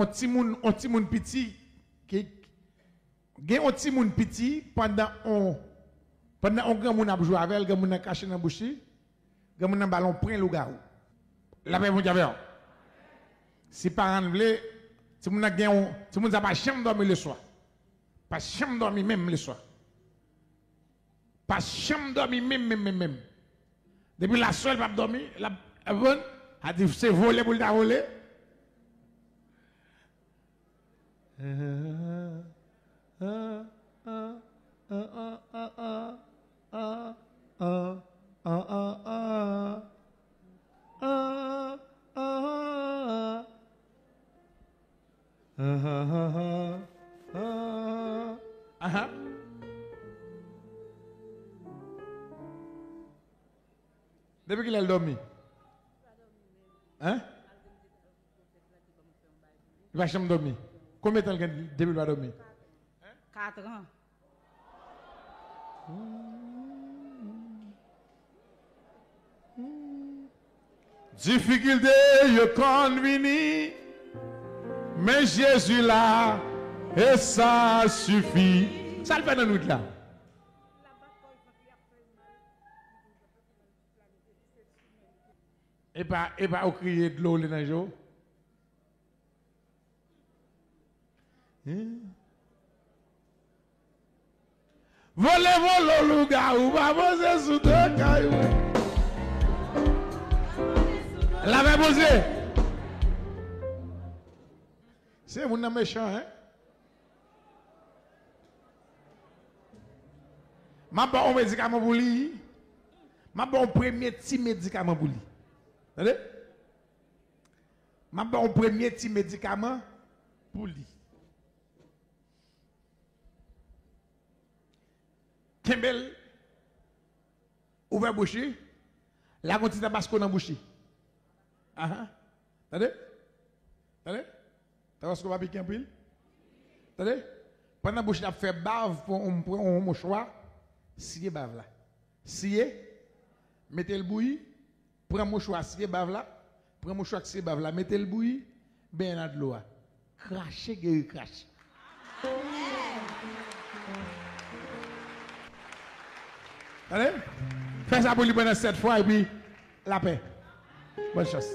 un petit moun petit qui gen un petit moun petit pendant on grand moun a joué avec elle, grand moun a caché dans bouche, grand moun a ballon prend le garou. La paix mon diable. Si parents veulent, si moun a gen si moun a pas chambre dormir le soir. Pas chambre dormir même le soir. Pas chambre dormir même. Depuis la soeur pas dormir, la bonne a dit c'est voler pour la voler. Depuis qu'il a dormi. Hein? Il va jamais dormir. Combien de temps depuis qu'il va dormir? 4 ans. Difficulté, je convenu, mais Jésus là, et ça suffit. Ça le fait dans nous là. Et pas au crier de l'eau dans le jour. Volez, loup-garou, va poser sous deux cailloux. L'avait posé. C'est mon méchant, hein? Ma bon un médicament pour lui. Ma bon premier petit médicament pour lui. Vous entendez? Ma bon premier petit médicament pour lui. Kembel, ouvert bouche, la continue tabasco dans bouche. Attendez? Tabasco va piquer un pile? Attendez? Pendant que bouche a fait bave pour un mouchoir, sciez bave là. Sciez, mettez le bouilli, prenez un mouchoir, sciez bave là, prenez un mouchoir, sciez bave là, mettez le bouilli, ben là de l'eau. Crachez, guéri, crache. Allez, fais ça pour lui pendant 7 fois et puis la paix. Bonne chance.